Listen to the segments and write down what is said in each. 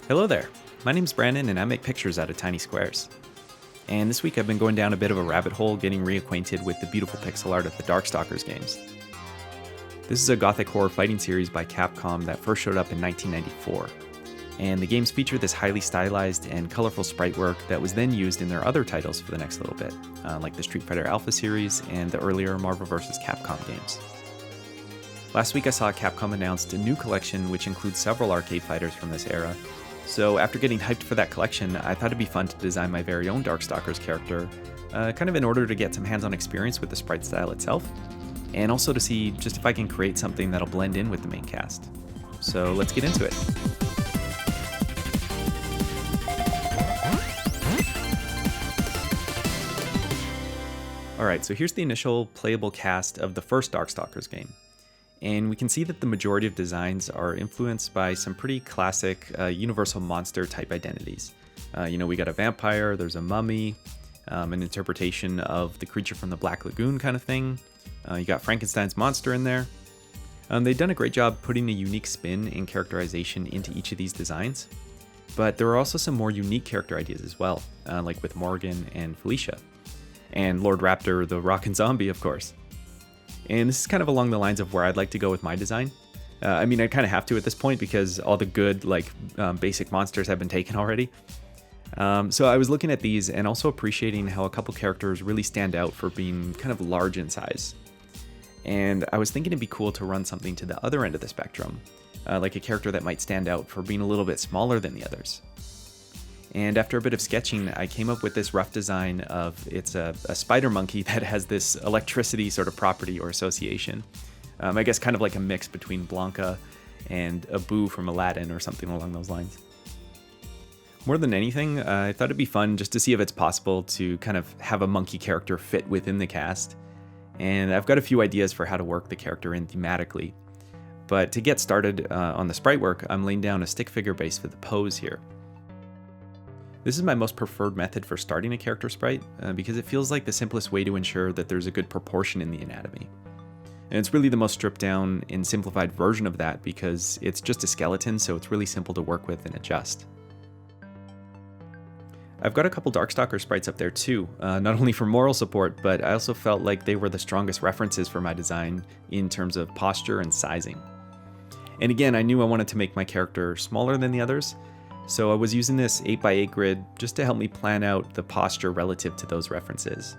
Hello there, my name's Brandon and I make pictures out of tiny squares. And this week I've been going down a bit of a rabbit hole getting reacquainted with the beautiful pixel art of the Darkstalkers games. This is a gothic horror fighting series by Capcom that first showed up in 1994. And the games feature this highly stylized and colorful sprite work that was then used in their other titles for the next little bit, like the Street Fighter Alpha series and the earlier Marvel vs. Capcom games. Last week I saw Capcom announced a new collection which includes several arcade fighters from this era. So after getting hyped for that collection, I thought it'd be fun to design my very own Darkstalkers character, kind of in order to get some hands-on experience with the sprite style itself, and also to see just if I can create something that'll blend in with the main cast. So let's get into it. Alright, so here's the initial playable cast of the first Darkstalkers game. And we can see that the majority of designs are influenced by some pretty classic universal monster type identities. We got a vampire, there's a mummy, an interpretation of the creature from the Black Lagoon kind of thing. You got Frankenstein's monster in there. They've done a great job putting a unique spin and characterization into each of these designs. But there are also some more unique character ideas as well, like with Morgan and Felicia. And Lord Raptor, the rockin' zombie, of course. And this is kind of along the lines of where I'd like to go with my design. I kind of have to at this point because all the good, basic monsters have been taken already. So I was looking at these and also appreciating how a couple characters really stand out for being kind of large in size. And I was thinking it'd be cool to run something to the other end of the spectrum, like a character that might stand out for being a little bit smaller than the others. And after a bit of sketching, I came up with this rough design of it's a spider monkey that has this electricity sort of property or association. I guess kind of like a mix between Blanca and Abu from Aladdin or something along those lines. More than anything, I thought it'd be fun just to see if it's possible to kind of have a monkey character fit within the cast. And I've got a few ideas for how to work the character in thematically. But to get started on the sprite work, I'm laying down a stick figure base for the pose here. This is my most preferred method for starting a character sprite because it feels like the simplest way to ensure that there's a good proportion in the anatomy. And it's really the most stripped down and simplified version of that because it's just a skeleton, so it's really simple to work with and adjust. I've got a couple Darkstalker sprites up there too, not only for moral support, but I also felt like they were the strongest references for my design in terms of posture and sizing. And again, I knew I wanted to make my character smaller than the others, so I was using this 8x8 grid just to help me plan out the posture relative to those references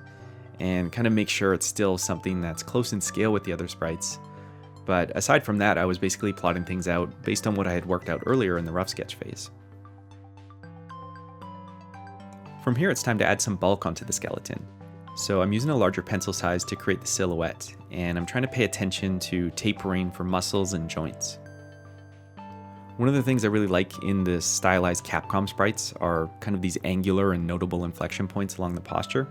and kind of make sure it's still something that's close in scale with the other sprites. But aside from that, I was basically plotting things out based on what I had worked out earlier in the rough sketch phase. From here, it's time to add some bulk onto the skeleton. So I'm using a larger pencil size to create the silhouette, and I'm trying to pay attention to tapering for muscles and joints. One of the things I really like in the stylized Capcom sprites are kind of these angular and notable inflection points along the posture.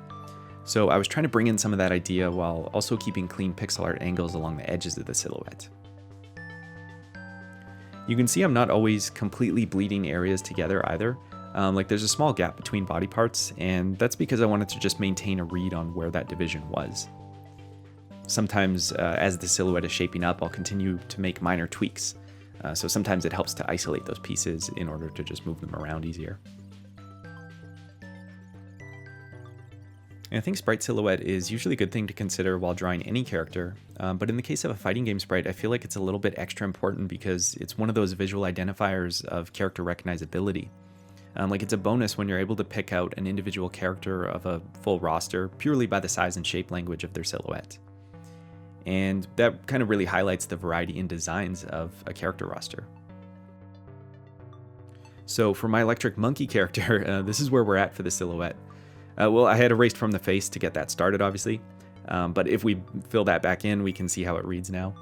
So I was trying to bring in some of that idea while also keeping clean pixel art angles along the edges of the silhouette. You can see I'm not always completely bleeding areas together either. There's a small gap between body parts, and that's because I wanted to just maintain a read on where that division was. Sometimes as the silhouette is shaping up, I'll continue to make minor tweaks. So sometimes it helps to isolate those pieces in order to just move them around easier. And I think sprite silhouette is usually a good thing to consider while drawing any character, but in the case of a fighting game sprite, I feel like it's a little bit extra important because it's one of those visual identifiers of character recognizability. It's a bonus when you're able to pick out an individual character of a full roster purely by the size and shape language of their silhouette. And that kind of really highlights the variety in designs of a character roster. So for my electric monkey character, this is where we're at for the silhouette. I had erased from the face to get that started, obviously. But if we fill that back in, we can see how it reads now.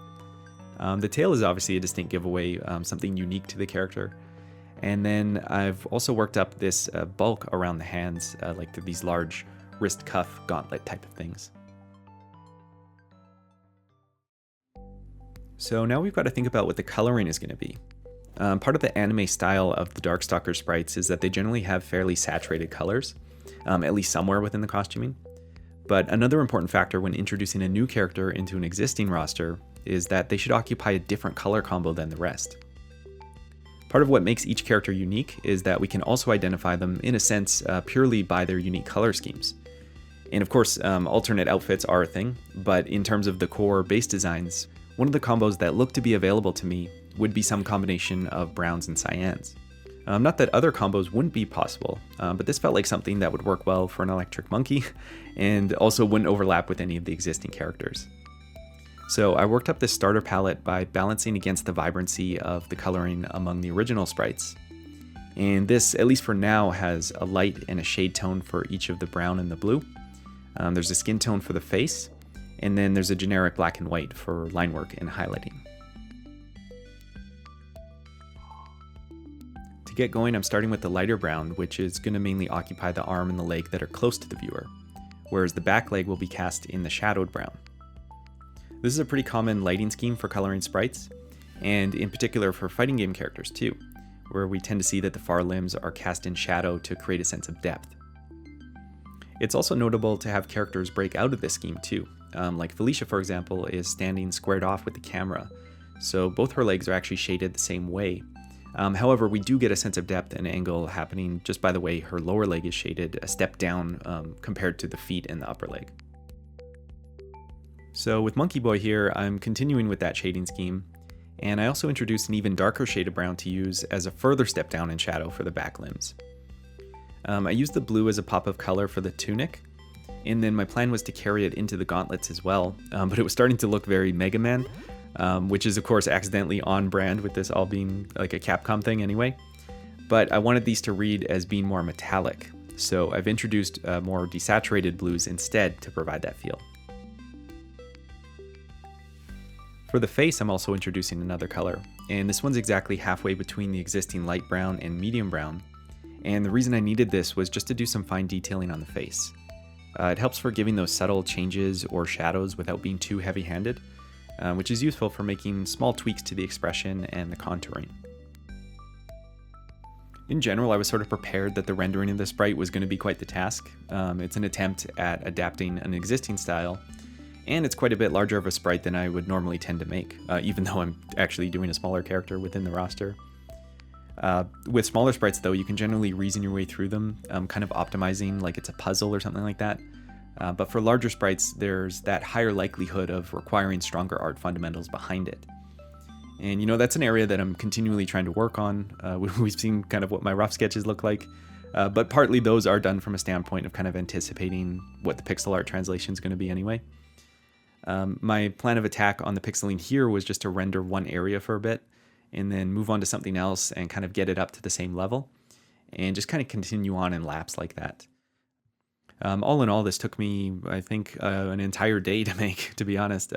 The tail is obviously a distinct giveaway, something unique to the character. And then I've also worked up this bulk around the hands, these large wrist cuff gauntlet type of things. So now we've got to think about what the coloring is going to be. Part of the anime style of the Darkstalker sprites is that they generally have fairly saturated colors, at least somewhere within the costuming. But another important factor when introducing a new character into an existing roster is that they should occupy a different color combo than the rest. Part of what makes each character unique is that we can also identify them, in a sense, purely by their unique color schemes. And of course, alternate outfits are a thing, but in terms of the core base designs, one of the combos that looked to be available to me would be some combination of browns and cyans. Not that other combos wouldn't be possible, but this felt like something that would work well for an electric monkey, and also wouldn't overlap with any of the existing characters. So I worked up this starter palette by balancing against the vibrancy of the coloring among the original sprites. And this, at least for now, has a light and a shade tone for each of the brown and the blue. There's a skin tone for the face, and then there's a generic black and white for line work and highlighting. To get going, I'm starting with the lighter brown, which is going to mainly occupy the arm and the leg that are close to the viewer, whereas the back leg will be cast in the shadowed brown. This is a pretty common lighting scheme for coloring sprites, and in particular for fighting game characters too, where we tend to see that the far limbs are cast in shadow to create a sense of depth. It's also notable to have characters break out of this scheme too, like Felicia, for example, is standing squared off with the camera, so both her legs are actually shaded the same way. However, we do get a sense of depth and angle happening just by the way her lower leg is shaded a step down compared to the feet and the upper leg. So with Monkey Boy here, I'm continuing with that shading scheme, and I also introduced an even darker shade of brown to use as a further step down in shadow for the back limbs. I used the blue as a pop of color for the tunic, and then my plan was to carry it into the gauntlets as well, but it was starting to look very Mega Man, which is of course accidentally on brand with this all being like a Capcom thing anyway. But I wanted these to read as being more metallic, so I've introduced more desaturated blues instead to provide that feel. For the face, I'm also introducing another color, and this one's exactly halfway between the existing light brown and medium brown, and the reason I needed this was just to do some fine detailing on the face. It helps for giving those subtle changes or shadows without being too heavy-handed, which is useful for making small tweaks to the expression and the contouring. In general, I was sort of prepared that the rendering of the sprite was going to be quite the task. It's an attempt at adapting an existing style, and it's quite a bit larger of a sprite than I would normally tend to make, even though I'm actually doing a smaller character within the roster. With smaller sprites though, you can generally reason your way through them, kind of optimizing like it's a puzzle or something like that. But for larger sprites, there's that higher likelihood of requiring stronger art fundamentals behind it. And you know, that's an area that I'm continually trying to work on. We've seen kind of what my rough sketches look like, but partly those are done from a standpoint of kind of anticipating what the pixel art translation is going to be anyway. My plan of attack on the pixeling here was just to render one area for a bit, and then move on to something else and kind of get it up to the same level, and just kind of continue on in laps like that. All in all, this took me, I think, an entire day to make, to be honest,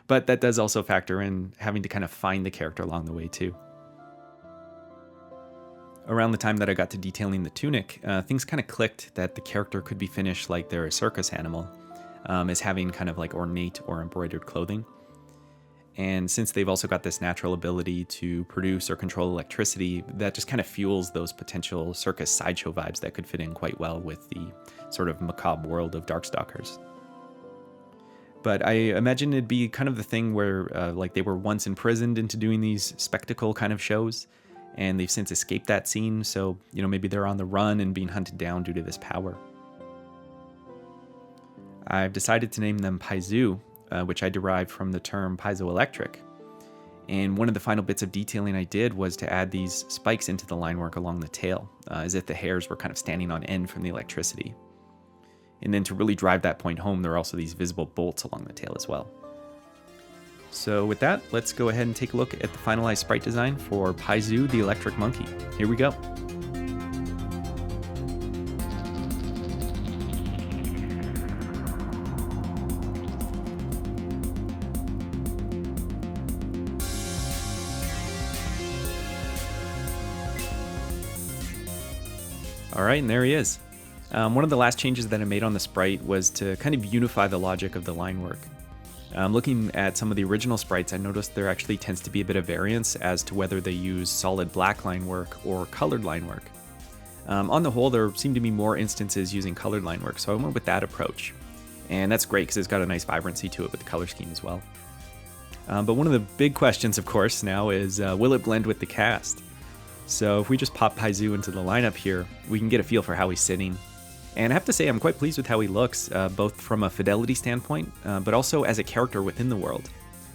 but that does also factor in having to kind of find the character along the way too. Around the time that I got to detailing the tunic, things kind of clicked that the character could be finished like they're a circus animal, as having kind of like ornate or embroidered clothing. And since they've also got this natural ability to produce or control electricity, that just kind of fuels those potential circus sideshow vibes that could fit in quite well with the sort of macabre world of Darkstalkers. But I imagine it'd be kind of the thing where like they were once imprisoned into doing these spectacle kind of shows, and they've since escaped that scene, so you know, maybe they're on the run and being hunted down due to this power. I've decided to name them Paizu, which I derived from the term piezoelectric. And one of the final bits of detailing I did was to add these spikes into the line work along the tail, as if the hairs were kind of standing on end from the electricity. And then to really drive that point home, there are also these visible bolts along the tail as well. So with that, let's go ahead and take a look at the finalized sprite design for Paizu the Electric Monkey. Here we go. Alright, and there he is. One of the last changes that I made on the sprite was to kind of unify the logic of the line work. Looking at some of the original sprites, I noticed there actually tends to be a bit of variance as to whether they use solid black line work or colored line work. On the whole, there seem to be more instances using colored line work, so I went with that approach. And that's great because it's got a nice vibrancy to it with the color scheme as well. But one of the big questions, of course, now is will it blend with the cast? So if we just pop Paizu into the lineup here, we can get a feel for how he's sitting. And I have to say, I'm quite pleased with how he looks, both from a fidelity standpoint, but also as a character within the world.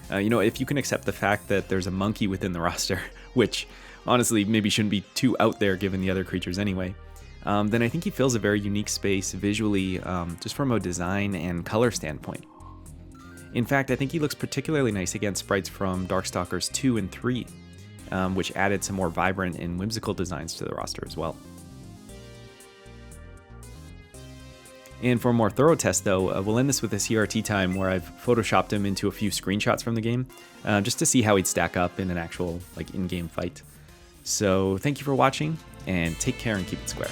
If you can accept the fact that there's a monkey within the roster, which honestly maybe shouldn't be too out there given the other creatures anyway, then I think he fills a very unique space visually, just from a design and color standpoint. In fact, I think he looks particularly nice against sprites from Darkstalkers 2 and 3, which added some more vibrant and whimsical designs to the roster as well. And for a more thorough test though, we'll end this with a CRT time where I've photoshopped him into a few screenshots from the game, just to see how he'd stack up in an actual in-game fight. So thank you for watching, and take care and keep it square.